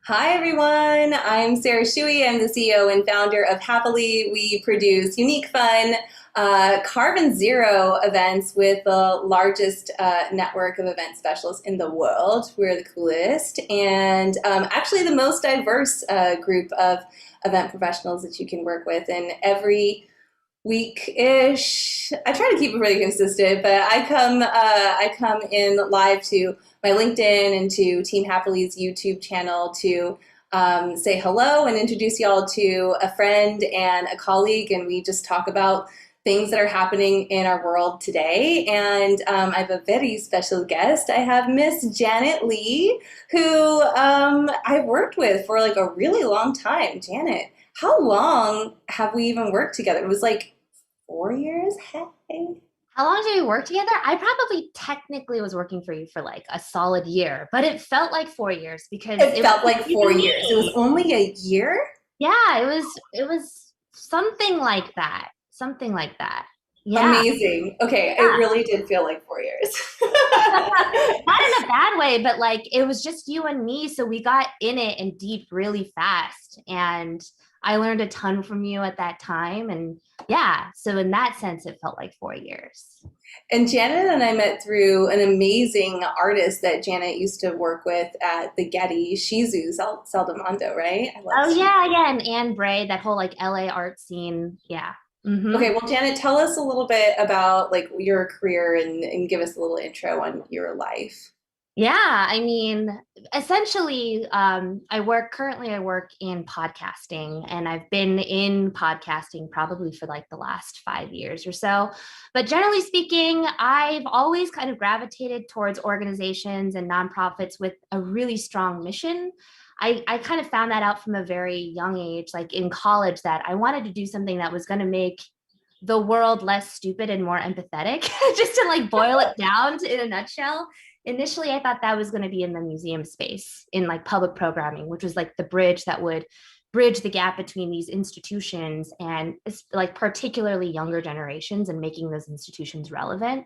Hi, everyone. I'm Sarah Shuey. I'm the CEO and founder of Happily. We produce unique, fun, carbon zero events with the largest network of event specialists in the world. We're the coolest and actually the most diverse group of event professionals that you can work with. And every week-ish. I try to keep it pretty consistent, but I come in live to my LinkedIn and to Team Happily YouTube channel to say hello and introduce y'all to a friend and a colleague, and we just talk about things that are happening in our world today. And I have a very special guest. I have Miss Janet Lee, who I've worked with for like a really long time. Janet, how long have we even worked together? It was like 4 years? Hey. How long did we work together? I probably technically was working for you for like a solid year, but it felt like 4 years because It it was felt like you four and years. It was me. only a year? Yeah, it was something like that. Something like that. Yeah. Amazing. Okay, it Yeah. really did feel like 4 years. Not in a bad way, but like it was just you and me. So we got in it and deep really fast. And I learned a ton from you at that time. And yeah, so in that sense, it felt like 4 years. And Janet and I met through an amazing artist that Janet used to work with at the Getty, Shizu Saldamondo, right? I love Oh Shizu. yeah, yeah, and Anne Bray, that whole like LA art scene. Yeah. Okay, Mm-hmm. well, Janet, tell us a little bit about like your career and give us a little intro on your life. Yeah, I mean, essentially, I work in podcasting, and I've been in podcasting probably for like the last 5 years or so. But generally speaking, I've always kind of gravitated towards organizations and nonprofits with a really strong mission. I kind of found that out from a very young age, like in college, that I wanted to do something that was going to make the world less stupid and more empathetic, just to like boil it down in a nutshell. Initially, I thought that was going to be in the museum space in like public programming, which was like the bridge that would bridge the gap between these institutions and like particularly younger generations and making those institutions relevant.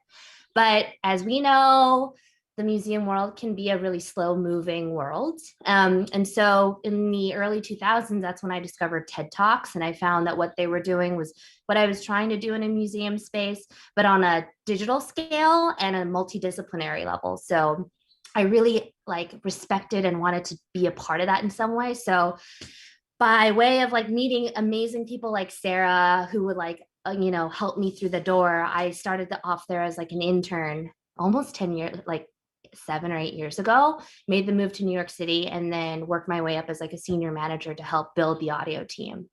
But as we know, the museum world can be a really slow moving world. And so in the early 2000s, that's when I discovered TED Talks. And I found that what they were doing was what I was trying to do in a museum space, but on a digital scale and a multidisciplinary level. So I really like respected and wanted to be a part of that in some way. So by way of like meeting amazing people like Sarah, who would like, help me through the door, I started off there as like an intern almost 10 years, like 7 or 8 years ago, made the move to New York City, and then worked my way up as like a senior manager to help build the audio team.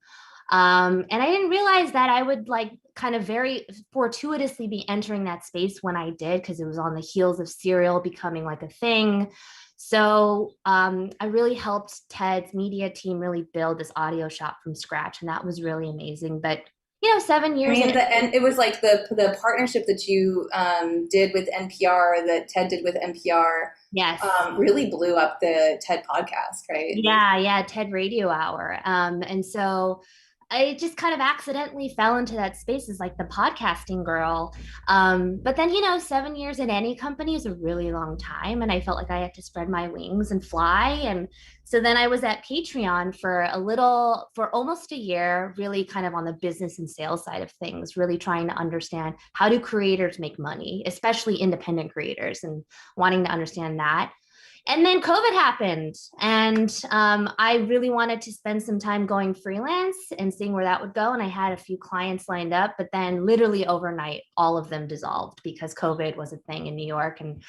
And I didn't realize that I would like kind of very fortuitously be entering that space when I did, because it was on the heels of Serial becoming like a thing. So I really helped Ted's media team really build this audio shop from scratch, and that was really amazing. But 7 I years in. mean, and it was like the partnership that you did with NPR, that Ted did with NPR, Yes. really blew up the TED podcast, right? Yeah, yeah, TED Radio Hour. And so I just kind of accidentally fell into that space as like the podcasting girl. But then, 7 years in any company is a really long time. And I felt like I had to spread my wings and fly. And so then I was at Patreon for almost a year, really kind of on the business and sales side of things, really trying to understand how do creators make money, especially independent creators, and wanting to understand that. And then COVID happened, and I really wanted to spend some time going freelance and seeing where that would go. And I had a few clients lined up, but then literally overnight, all of them dissolved because COVID was a thing in New York, and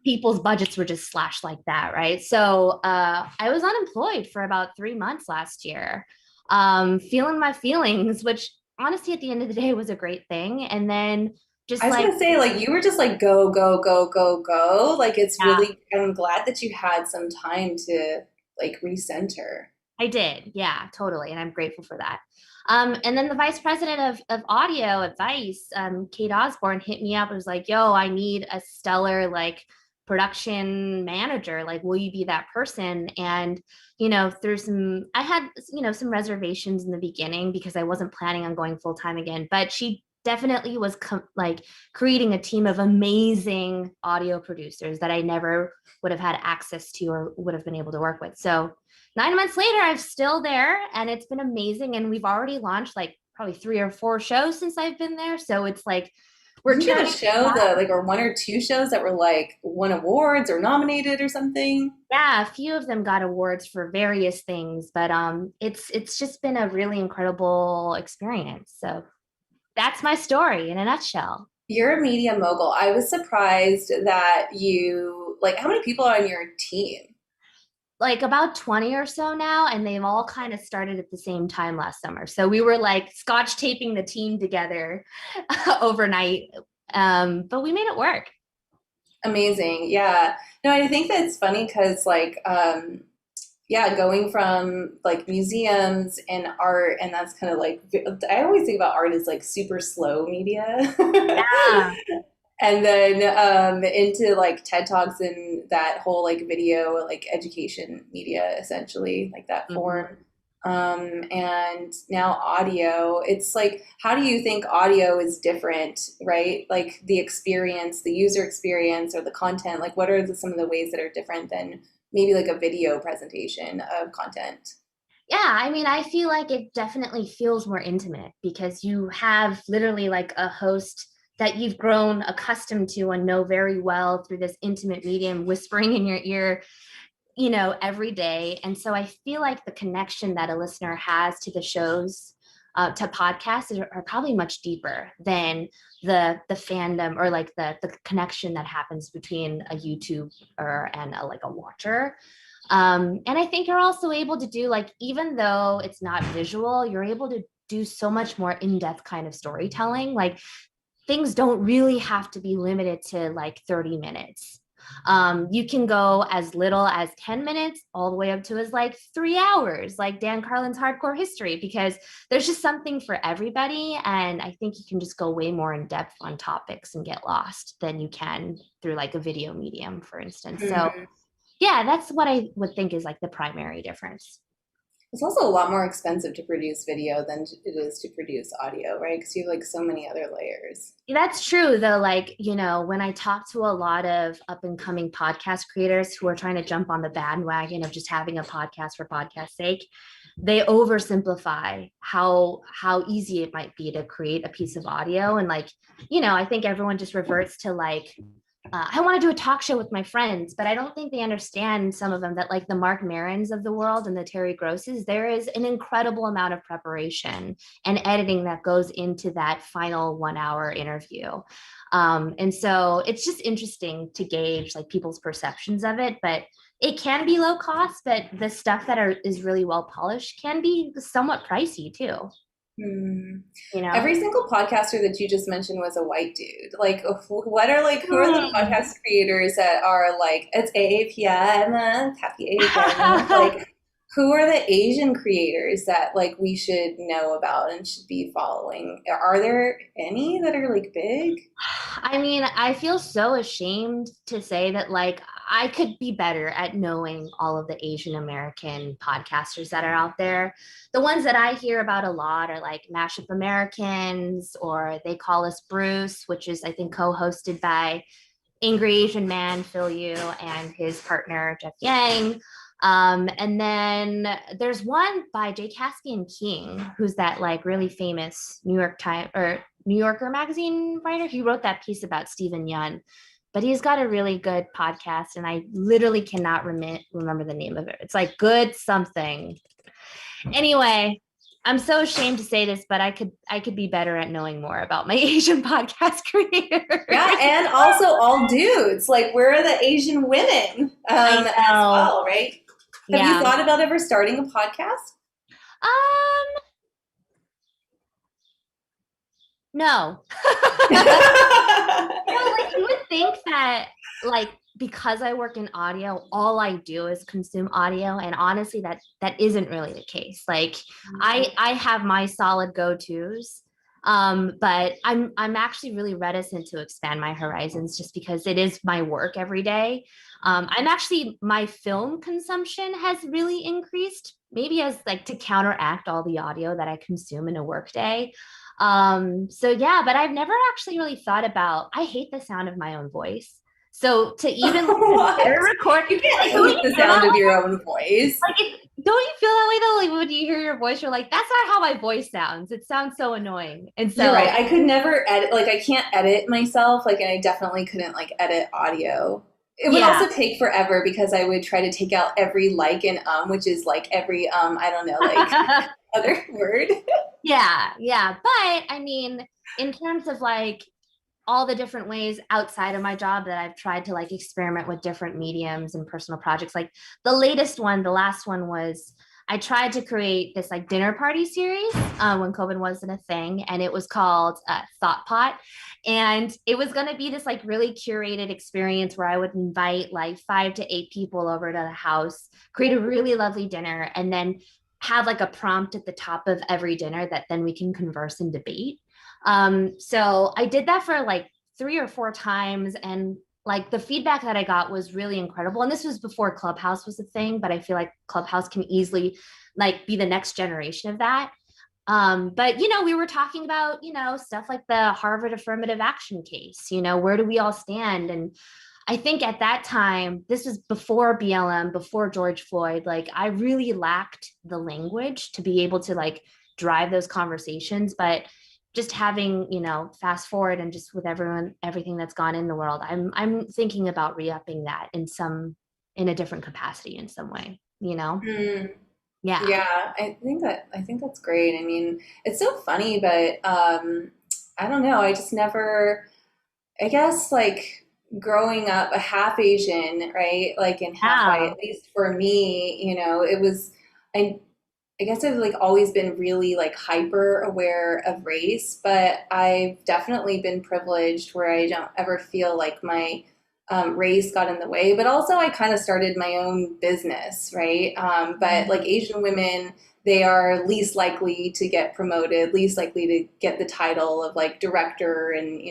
people's budgets were just slashed like that, right? So I was unemployed for about 3 months last year, feeling my feelings, which honestly, at the end of the day, was a great thing. And then I just was like, gonna say, like, you were just like go, go, go, go, go. Like, it's yeah, really, I'm glad that you had some time to like recenter. I did. Yeah, totally. And I'm grateful for that. And then the vice president of audio at Vice, Kate Osborne, hit me up and was like, yo, I need a stellar like production manager. Like, will you be that person? And, I had, some reservations in the beginning because I wasn't planning on going full time again, but she definitely was like creating a team of amazing audio producers that I never would have had access to or would have been able to work with. So 9 months later, I'm still there and it's been amazing. And we've already launched like probably 3 or 4 shows since I've been there. So it's like we're Didn't you have a turning. show that like, or one or two shows that were like won awards or nominated or something? Yeah, a few of them got awards for various things, but it's just been a really incredible experience. So that's my story in a nutshell. You're a media mogul. I was surprised that you like how many people are on your team? Like about 20 or so now, and they've all kind of started at the same time last summer. So we were like scotch taping the team together overnight. But we made it work. Amazing. Yeah. No, I think that's funny because like yeah, going from like museums and art and that's kind of like I always think about art as like super slow media. Yeah. And then into like TED Talks and that whole like video like education media essentially like that Mhm. form. And now audio. It's like how do you think audio is different, right? Like the experience, the user experience, or the content. Like what are some of the ways that are different than maybe like a video presentation of content? Yeah, I mean, I feel like it definitely feels more intimate because you have literally like a host that you've grown accustomed to and know very well through this intimate medium whispering in your ear, every day. And so I feel like the connection that a listener has to the shows, to podcasts are probably much deeper than the fandom or like the connection that happens between a YouTuber and like a watcher. And I think you're also able to do like, even though it's not visual, you're able to do so much more in-depth kind of storytelling. Like things don't really have to be limited to like 30 minutes. You can go as little as 10 minutes all the way up to as like 3 hours, like Dan Carlin's Hardcore History, because there's just something for everybody. And I think you can just go way more in depth on topics and get lost than you can through like a video medium, for instance. So Mhm. yeah, that's what I would think is like the primary difference. It's also a lot more expensive to produce video than it is to produce audio, right? Because you have like so many other layers. That's true, though. Like, when I talk to a lot of up and coming podcast creators who are trying to jump on the bandwagon of just having a podcast for podcast sake, they oversimplify how easy it might be to create a piece of audio. And like, I think everyone just reverts to like, I want to do a talk show with my friends, but I don't think they understand some of them that like the Mark Marons of the world and the Terry Grosses, there is an incredible amount of preparation and editing that goes into that final 1 hour interview. And so it's just interesting to gauge like people's perceptions of it, but it can be low cost, but the stuff that is really well polished can be somewhat pricey too, Hmm. you know? Every single podcaster that you just mentioned was a white dude. Like, what are like, who are the Hmm. podcast creators that are like, it's AAPI, I'm a happy Asian. Like, who are the Asian creators that like we should know about and should be following? Are there any that are like big? I mean, I feel so ashamed to say that, like, I could be better at knowing all of the Asian American podcasters that are out there. The ones that I hear about a lot are like Mashup Americans, or They Call Us Bruce, which is, I think, co hosted by Angry Asian Man Phil Yu and his partner, Jeff Yang. And then there's one by J. Caspian King, who's that like really famous New York Times or New Yorker magazine writer. He wrote that piece about Stephen Yun, but he's got a really good podcast, and I literally cannot remember the name of it. It's like Good Something. Anyway, I'm so ashamed to say this, but I could be better at knowing more about my Asian podcast Yeah, creators. and also all dudes. Like, where are the Asian women I as know. well, right? Have you Yeah. thought about ever starting a podcast? Um, no. Like you would think that like because I work in audio, all I do is consume audio. And honestly, that isn't really the case. Like I have my solid go-tos. But I'm actually really reticent to expand my horizons just because it is my work every day. I'm actually my film consumption has really increased, maybe as like to counteract all the audio that I consume in a workday. So yeah, but I've never actually really thought about, I hate the sound of my own voice. So to even What? consider record, You can't like, who do hate you the know sound that of one? your own voice. Don't you feel that way though? Like when you hear your voice, you're like, that's not how my voice sounds. It sounds so annoying. And You're right. so, I could never edit, like, I can't edit myself. Like, and I definitely couldn't, like, edit audio. It would yeah. also take forever because I would try to take out every like and which is like every, I don't know, like other word. Yeah, yeah. But I mean, in terms of like all the different ways outside of my job that I've tried to like experiment with different mediums and personal projects. Like the latest one, the last one was I tried to create this like dinner party series when COVID wasn't a thing, and it was called Thought Pot, and it was going to be this like really curated experience where I would invite like 5 to 8 people over to the house, create a really lovely dinner, and then have like a prompt at the top of every dinner that then we can converse and debate. So I did that for like 3 or 4 times, and like the feedback that I got was really incredible. And this was before Clubhouse was a thing, but I feel like Clubhouse can easily like be the next generation of that. But you know, we were talking about, you know, stuff like the Harvard affirmative action case, you know, where do we all stand? And I think at that time, this was before BLM, before George Floyd, like I really lacked the language to be able to like drive those conversations. But just having, you know, fast forward and just with everyone, everything that's gone in the world, I'm thinking about re-upping that in a different capacity in some way, you know? Mm, Yeah. yeah, I think that's great. I mean, it's so funny, but I don't know. I just never. I guess like growing up a half Asian, right? Like and half white, Yeah. at least for me, you know, it was I I guess I've like always been really like hyper aware of race, but I've definitely been privileged where I don't ever feel like my race got in the way. But also, I kind of started my own business, right? But like Asian women, they are least likely to get promoted, least likely to get the title of like director and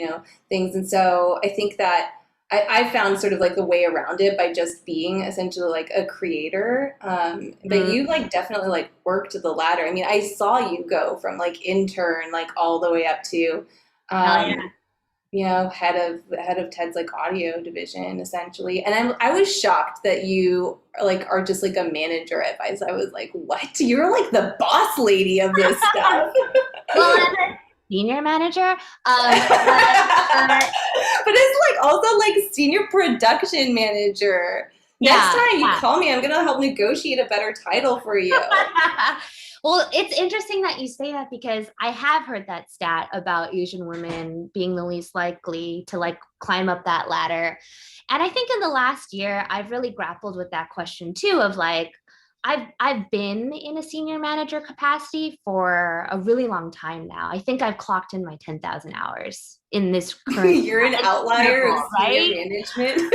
things. And so I think that I found sort of like the way around it by just being essentially like a creator. But you Mhm. like definitely like worked the ladder. I mean, I saw you go from like intern like all the way up to, Hell yeah. um, head of Ted's like audio division essentially. And I was shocked that you like are just like a manager at Vice. I was like, what? You're like the boss lady of this stuff. Well, I'm a senior manager. But But it's like also like senior production manager. Next yeah, time you yeah. call me, I'm gonna help negotiate a better title for you. Well, it's interesting that you say that because I have heard that stat about Asian women being the least likely to like climb up that ladder. And I think in the last year, I've really grappled with that question too of like, I've been in a senior manager capacity for a really long time now. I think I've clocked in my 10,000 hours in this current You're an outlier of role, senior right? management.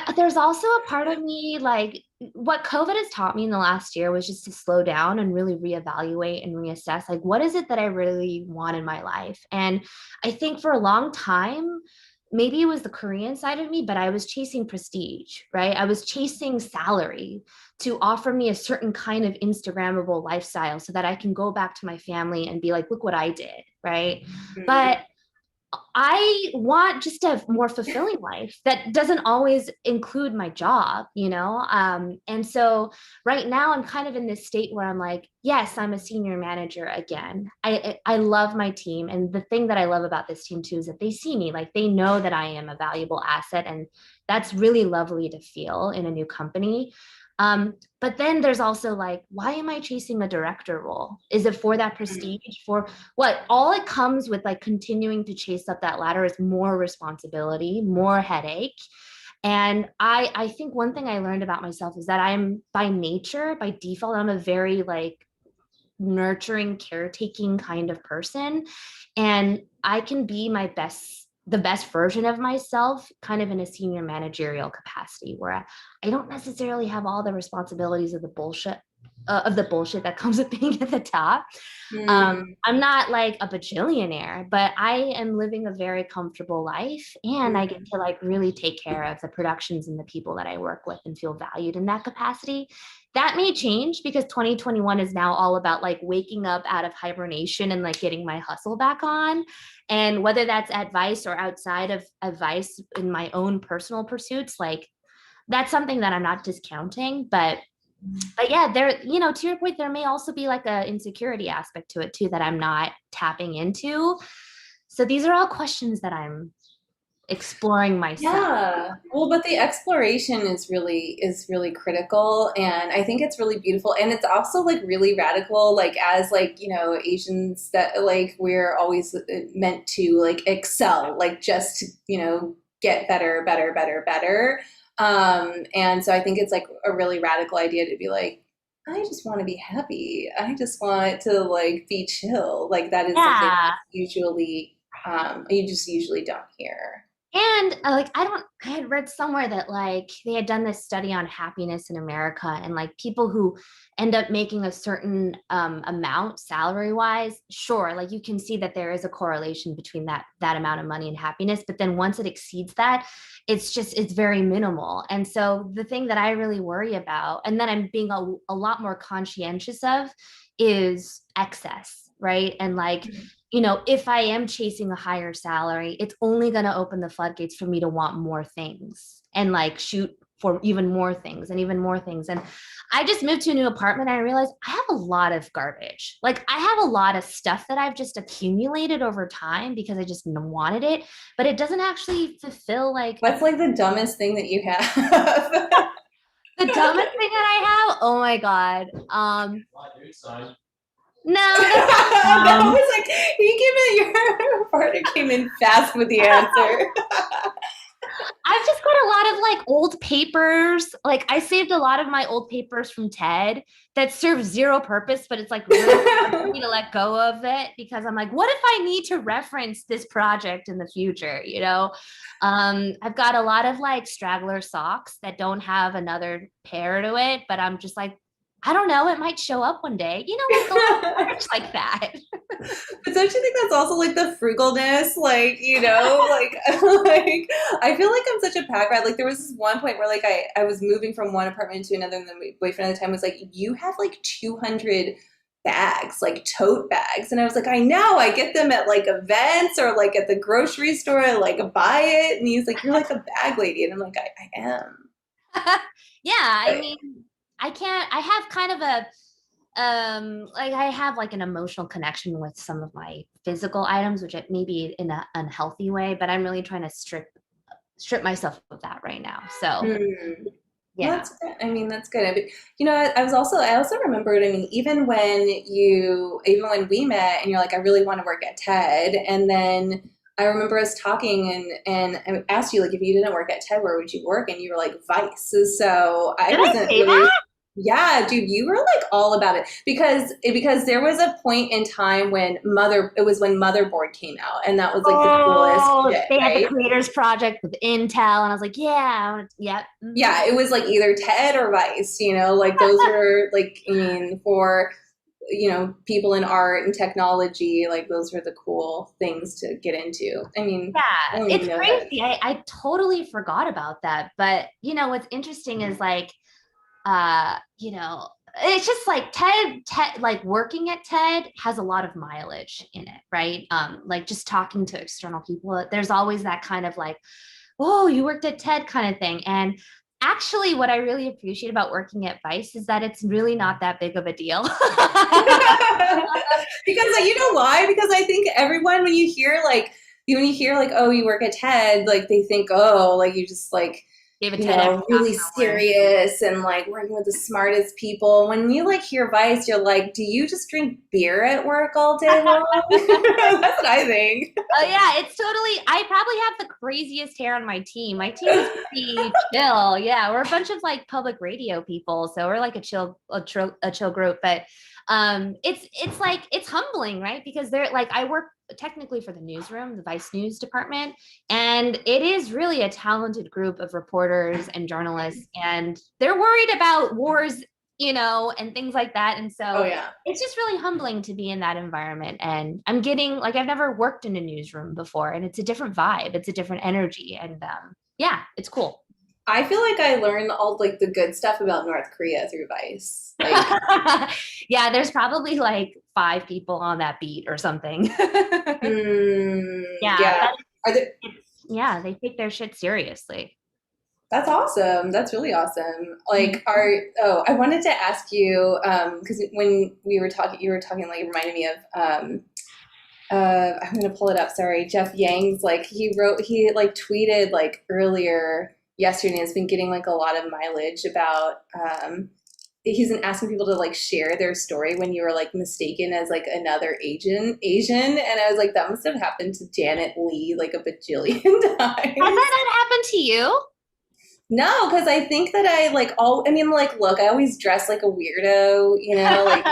But there's also a part of me like what COVID has taught me in the last year was just to slow down and really reevaluate and reassess like what is it that I really want in my life. And I think for a long time, maybe it was the Korean side of me, but I was chasing prestige, right? I was chasing salary to offer me a certain kind of Instagrammable lifestyle so that I can go back to my family and be like, look what I did, right? But I want just a more fulfilling life that doesn't always include my job, you know? And so right now I'm kind of in this state where I'm like, yes, I'm a senior manager again. I love my team. And the thing that I love about this team too is that they see me, like they know that I am a valuable asset. And that's really lovely to feel in a new company. But then there's also like, why am I chasing a director role? Is it for that prestige? For what? All it comes with like continuing to chase up that ladder is more responsibility, more headache. And I think one thing I learned about myself is that I'm by nature, by default, I'm a very like nurturing, caretaking kind of person. And I can be the best version of myself kind of in a senior managerial capacity where I don't necessarily have all the responsibilities of the bullshit that comes with being at the top. Mm, I'm not like a bajillionaire, but I am living a very comfortable life and I get mm, to like really take care of the productions and the people that I work with and feel valued in that capacity. That may change because 2021 is now all about like waking up out of hibernation and like getting my hustle back on. And whether that's advice or outside of advice in my own personal pursuits, like that's something that I'm not discounting, but But yeah, there, to your point, there may also be like a insecurity aspect to it too that I'm not tapping into. So these are all questions that I'm exploring myself. Yeah. Well, but the exploration is really critical, and I think it's really beautiful, and it's also like really radical, like as like, Asians, that like we're always meant to like excel, like just, get better, better, better, better. And so I think it's like a really radical idea to be like, I just want to be happy. I just want to like be chill. Like that is something Yeah. that's usually you just usually don't hear. And like, I had read somewhere that like they had done this study on happiness in America, and like people who end up making a certain amount salary wise, sure, like you can see that there is a correlation between that amount of money and happiness. But then once it exceeds that, it's very minimal. And so the thing that I really worry about, and that I'm being a lot more conscientious of, is excess, right? And like, if I am chasing a higher salary, it's only going to open the floodgates for me to want more things and like shoot for even more things and even more things. And I just moved to a new apartment and I realized I have a lot of garbage. Like I have a lot of stuff that I've just accumulated over time because I just wanted it, but it doesn't actually fulfill like What's like the dumbest thing that you have? the dumbest thing that I have. Oh my God. No, that's That dumb. was like he came in. Your partner came in fast with the answer. I've just got a lot of like old papers. Like I saved a lot of my old papers from TED that serve zero purpose, but it's like really hard for me to let go of it because I'm like, what if I need to reference this project in the future? I've got a lot of like straggler socks that don't have another pair to it, but I'm just like, I don't know, it might show up one day. Like a lot of garbage like that. But don't you think that's also like the frugalness? Like, like like I feel like I'm such a pack rat. Like there was this one point where like I was moving from one apartment to another, and then my boyfriend at the time was like, you have like 200 bags, like tote bags. And I was like, I know, I get them at like events or like at the grocery store, I like buy it. And he's like, you're like a bag lady. And I'm like, I am. Yeah, I But mean, I have kind of a like I have like an emotional connection with some of my physical items, which it may be in an unhealthy way, but I'm really trying to strip myself of that right now. So hmm. Well, yeah. that's good. I mean, that's good. But I also remembered. I mean, even when we met, and you're like, I really want to work at TED, and then I remember us talking, and I asked you like, if you didn't work at TED, where would you work? And you were like, Vice. So I Did I wasn't say really. that? Yeah, dude, you were like all about it because there was a point in time when it was when Motherboard came out, and that was like the coolest Oh, shit, they had the right? creators project with Intel, and I was like, yeah, yep. Mhm. Yeah, it was like either Ted or Vice, like those were like, I mean, for, people in art and technology, like those were the cool things to get into. I mean, I Yeah, don't even it's know that. crazy. I totally forgot about that. But what's interesting is like it's just like ted like working at ted has a lot of mileage in it, right? Like just talking to external people, there's always that kind of like, oh, you worked at ted kind of thing. And actually what I really appreciate about working at vice is that it's really not that big of a deal. Because you know why? Because I think everyone, when you hear like, oh, you work at TED, like they think, oh, like you just like, Gave a TEDx talk really somewhere. serious and like working with the smartest people. When you like hear Vice, you're like, do you just drink beer at work all day long? That's what I think. Oh yeah, it's totally. I probably have the craziest hair on my team. My team is pretty chill. Yeah, we're a bunch of like public radio people, so we're like a chill group. But it's like it's humbling, right? Because they're like I work technically for the newsroom, the Vice News department, and it is really a talented group of reporters and journalists, and they're worried about wars, and things like that. And Oh so yeah. it's just really humbling to be in that environment. And I'm getting like, I've never worked in a newsroom before, and it's a different vibe, it's a different energy. And yeah, it's cool. I feel like I learned all like the good stuff about North Korea through Vice. Like, Yeah, there's probably like 5 people on that beat or something. Yeah, yeah. Are there yeah, they take their shit seriously. That's awesome. That's really awesome. Like, Mhm. I wanted to ask you, because when we were talking, you were talking, like, it reminded me of, I'm gonna pull it up. Sorry, Jeff Yang's, like, he like tweeted like earlier yesterday, and has been getting like a lot of mileage about, he's been asking people to like share their story when you were like mistaken as like another Asian, and I was like, that must have happened to Janet Lee like a bajillion Has times. that not happened to you? No, because I think that I mean, like, look, I always dress like a weirdo, like,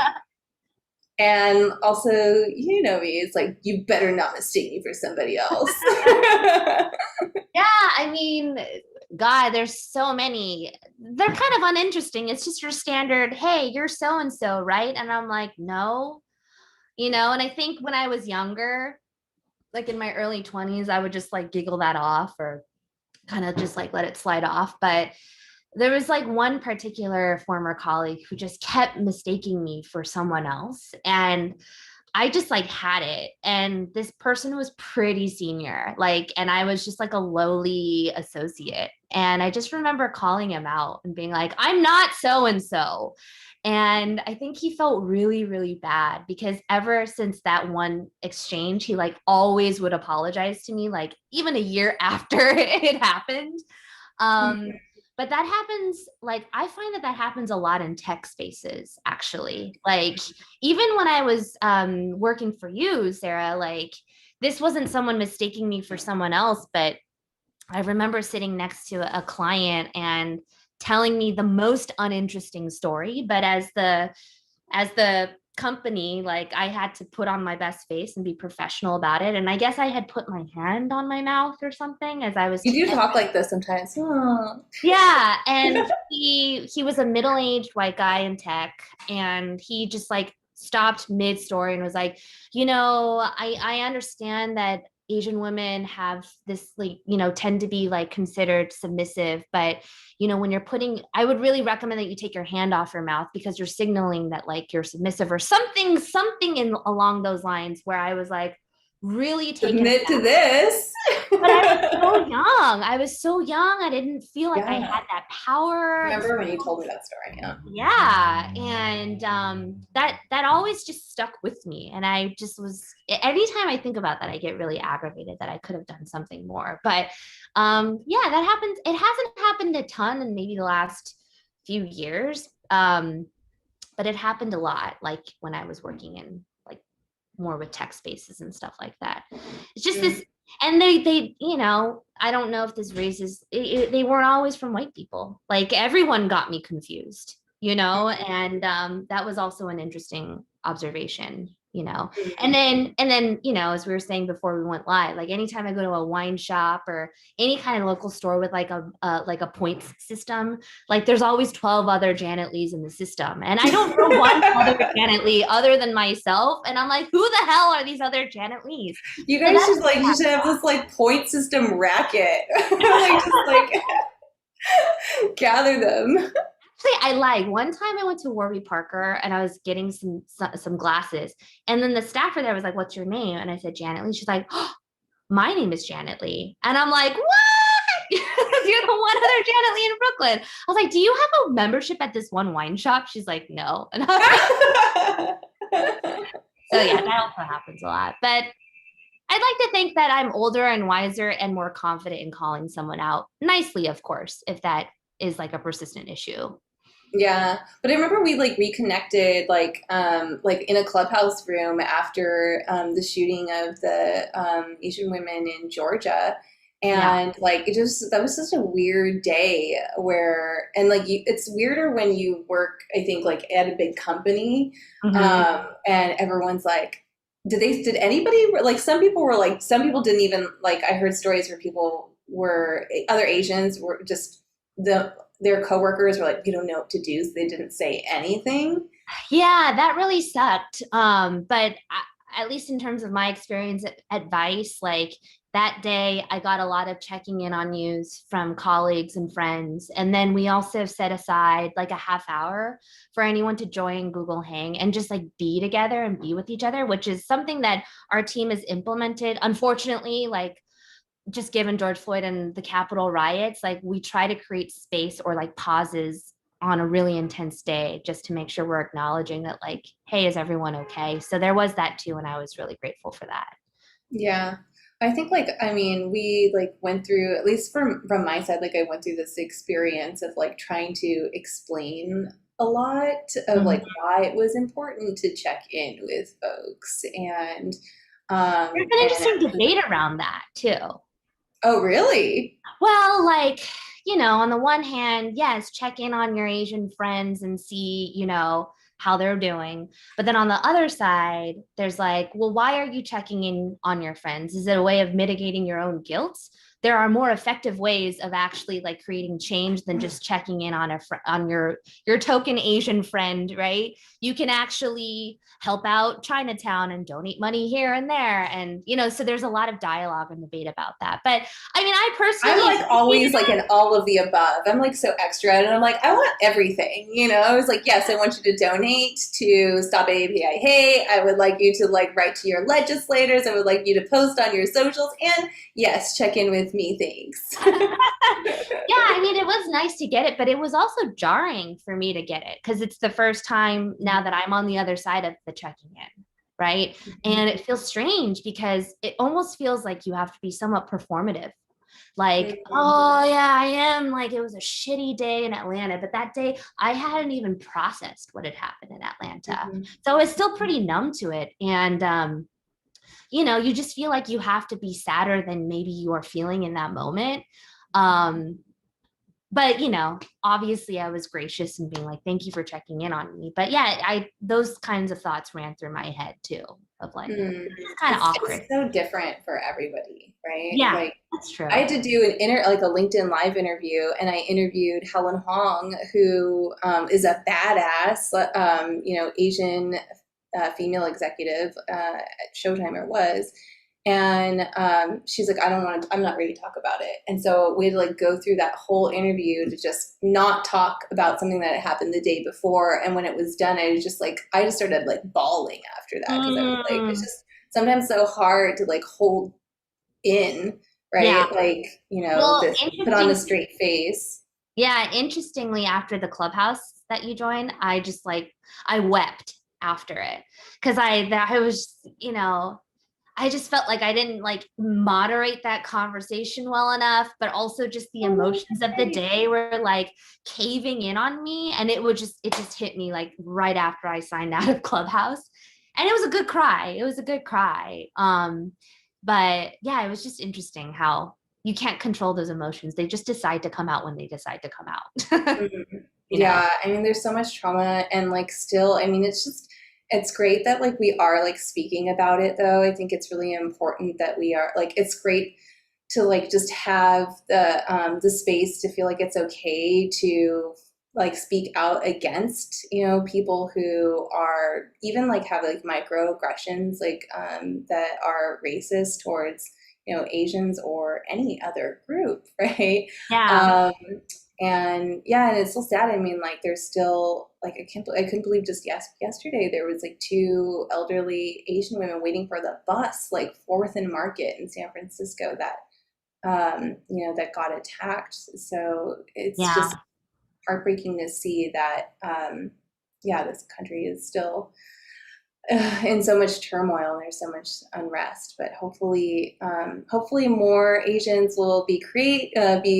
and also, you know me, it's like, you better not mistake me for somebody else. Yeah, I mean, God, there's so many. They're kind of uninteresting. It's just your standard, hey, you're so and so, right? And I'm like, no, and I think when I was younger, like in my early 20s, I would just like giggle that off or kind of just like let it slide off. But there was like one particular former colleague who just kept mistaking me for someone else. And I just like had it. And this person was pretty senior, like, and I was just like a lowly associate. And I just remember calling him out and being like, I'm not so and so. And I think he felt really, really bad because ever since that one exchange, he like always would apologize to me, like even a year after it happened. Um, but that happens, like, I find that happens a lot in tech spaces, actually. Like, even when I was working for you, Sarah, like, this wasn't someone mistaking me for someone else, but I remember sitting next to a client and telling me the most uninteresting story, but as the company, like, I had to put on my best face and be professional about it. And I guess I had put my hand on my mouth or something as I was You do talk like this sometimes. Oh. yeah, and he was a middle-aged white guy in tech, and he just like stopped mid-story and was like, I understand that Asian women have this, like, tend to be like considered submissive, but when you're putting, I would really recommend that you take your hand off your mouth because you're signaling that like you're submissive or something in along those lines, where I was like really taken Submit to aback. this. But I was so young. I was so young. I didn't feel like I Yeah. had that power. Remember when you told me that story? Yeah. Yeah, and that always just stuck with me. And I just was, anytime I think about that, I get really aggravated that I could have done something more. But yeah, that happens. It hasn't happened a ton in maybe the last few years. But it happened a lot, like when I was working in like more with tech spaces and stuff like that. It's just Mm. this, and they, I don't know if this raises, they weren't always from white people. Like everyone got me confused, and that was also an interesting observation. And then, as we were saying before we went live, like anytime I go to a wine shop or any kind of local store with like a points system, like there's always 12 other Janet Lees in the system. And I don't know one other Janet Lee other than myself. And I'm like, who the hell are these other Janet Lees? You So guys that's should like, you should have this like point system racket. Like, just like gather them. actually, I lied. One time I went to Warby Parker and I was getting some glasses. And then the staffer there was like, what's your name? And I said, Janet Lee. She's like, oh, my name is Janet Lee. And I'm like, what? You're the one other Janet Lee in Brooklyn. I was like, do you have a membership at this one wine shop? She's like, no. And I was so yeah, that also happens a lot. But I'd like to think that I'm older and wiser and more confident in calling someone out nicely, of course, if that is like a persistent issue. Yeah, but I remember we like reconnected like in a clubhouse room after the shooting of the Asian women in Georgia, Yeah. and like it just that was such a weird day where and like it's weirder when you work, I think, like at a big company, Mm-hmm. and everyone's like, did anybody, like, some people didn't even, like, I heard stories where people were other Asians were just their coworkers were like, "You don't know what to do," so they didn't say anything. Yeah, that really sucked. But at least in terms of my experience, advice, like that day, I got a lot of checking in on news from colleagues and friends. And then we also set aside like a half hour for anyone to join Google Hang and just like be together and be with each other, which is something that our team has implemented. Unfortunately, like just given George Floyd and the Capitol riots, like we try to create space or like pauses on a really intense day just to make sure we're acknowledging that, like, hey, is everyone okay? So there was that too, and I was really grateful for that. Yeah. I think like I mean we like went through, at least from my side, like I went through this experience of like trying to explain a lot of Mhm. like why it was important to check in with folks There's an and interesting debate around that too. oh really? Well, like, on the one hand, yes, check in on your Asian friends and see, how they're doing. But then on the other side, there's like, well, why are you checking in on your friends? Is it a way of mitigating your own guilt? There are more effective ways of actually like creating change than just checking in on on your token Asian friend, right? You can actually help out Chinatown and donate money here and there. And, so there's a lot of dialogue and debate about that. But I mean, I I'm personally like appreciated always like an all of the above. I'm like so extra and I'm like, I want everything, you know? I was like, yes, I want you to donate to Stop AAPI. Hey, I would like you to like write to your legislators. I would like you to post on your socials and yes, check in with me. Thanks. Yeah, I mean, it was nice to get it, but it was also jarring for me to get it because it's the first time now that I'm on the other side of the checking in, right? And it feels strange because it almost feels like you have to be somewhat performative. Like, Mhm. oh, yeah, I am. Like, it was a shitty day in Atlanta, but that day I hadn't even processed what had happened in Atlanta. Mhm. So I was still pretty numb to it. And, you just feel like you have to be sadder than maybe you are feeling in that moment. Um, but obviously I was gracious and being like, thank you for checking in on me. But yeah, I those kinds of thoughts ran through my head too, of like, Mm. it's kind of It's awkward. so different for everybody, right? Yeah, Like that's I true. had to do like a LinkedIn live interview, and I interviewed Helen Hong, who is a badass, Asian female executive at Showtime or was, and she's like, I don't want to, I'm not ready to talk about it, and so we had to like go through that whole interview to just not talk about something that had happened the day before, and when it was done, I just started like bawling after that because I was like, it's Mm, just sometimes so hard to like hold in, yeah. right? Like, Well, this put on a interesting. straight face. Yeah, interestingly, after the clubhouse that you joined, I just like I wept after it because I was, I just felt like I didn't like moderate that conversation well enough, but also just the Oh, emotions of the right. day were like caving in on me. And it just hit me like right after I signed out of Clubhouse. And it was a good cry. It was a good cry. But yeah, it was just interesting how you can't control those emotions. They just decide to come out when they decide to come out. Mhm. you know? Yeah, I mean, there's so much trauma, and like, still, I mean, it's great that like we are like speaking about it, though. I think it's really important that we are like, it's great to like just have the space to feel like it's okay to like speak out against people who are even like have like microaggressions like that are racist towards Asians or any other group, right? Yeah. um and yeah, and it's so sad. I mean, like there's still like I couldn't believe just yesterday there was like two elderly Asian women waiting for the bus like Fourth and Market in San Francisco that that got attacked. So it's just Yeah. heartbreaking to see that, yeah, this country is still in so much turmoil and there's so much unrest. But hopefully more Asians will be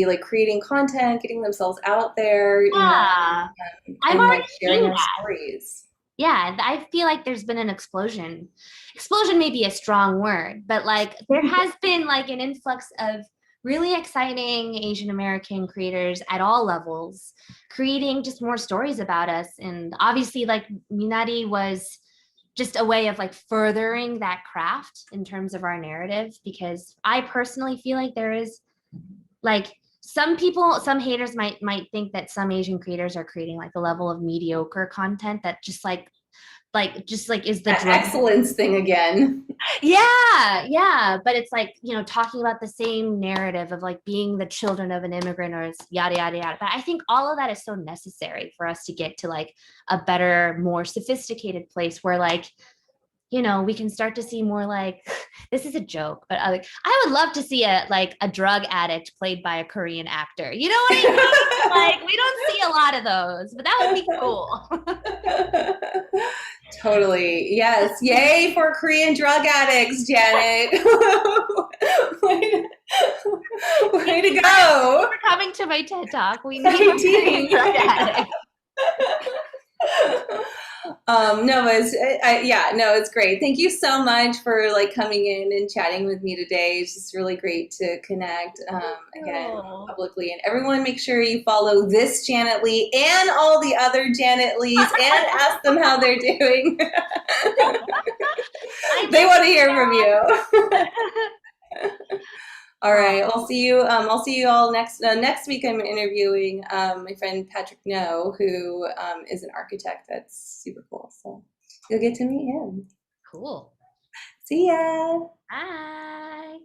like creating content, getting themselves out there, Yeah. I'm and already like sharing seeing their that. stories. Yeah, I feel like there's been an explosion. Explosion may be a strong word, but like there has been like an influx of really exciting Asian American creators at all levels, creating just more stories about us. And obviously, like Minari was just a way of like furthering that craft in terms of our narrative, because I personally feel like there is like some haters might think that some Asian creators are creating like a level of mediocre content that just like is the That drug. excellence thing again. Yeah, but it's like, talking about the same narrative of like being the children of an immigrant or it's yada yada yada. But I think all of that is so necessary for us to get to like a better, more sophisticated place where like, we can start to see more like this is a joke, but I would love to see a drug addict played by a Korean actor. You know what I mean? Like, we don't see a lot of those, but that would be cool. Totally. Yes. Yay for Korean drug addicts, Janet. Way to go. For coming to my TED Talk. We need a Korean drug addict. No, it's great. Thank you so much for like coming in and chatting with me today. It's just really great to connect again publicly. And everyone, make sure you follow this Janet Lee and all the other Janet Lees and ask them how they're doing. They want to hear from you. All right, I'll see you. I'll see you all next week. I'm interviewing my friend Patrick No, who is an architect. That's super cool. So you'll get to meet him. Cool. See ya. Bye.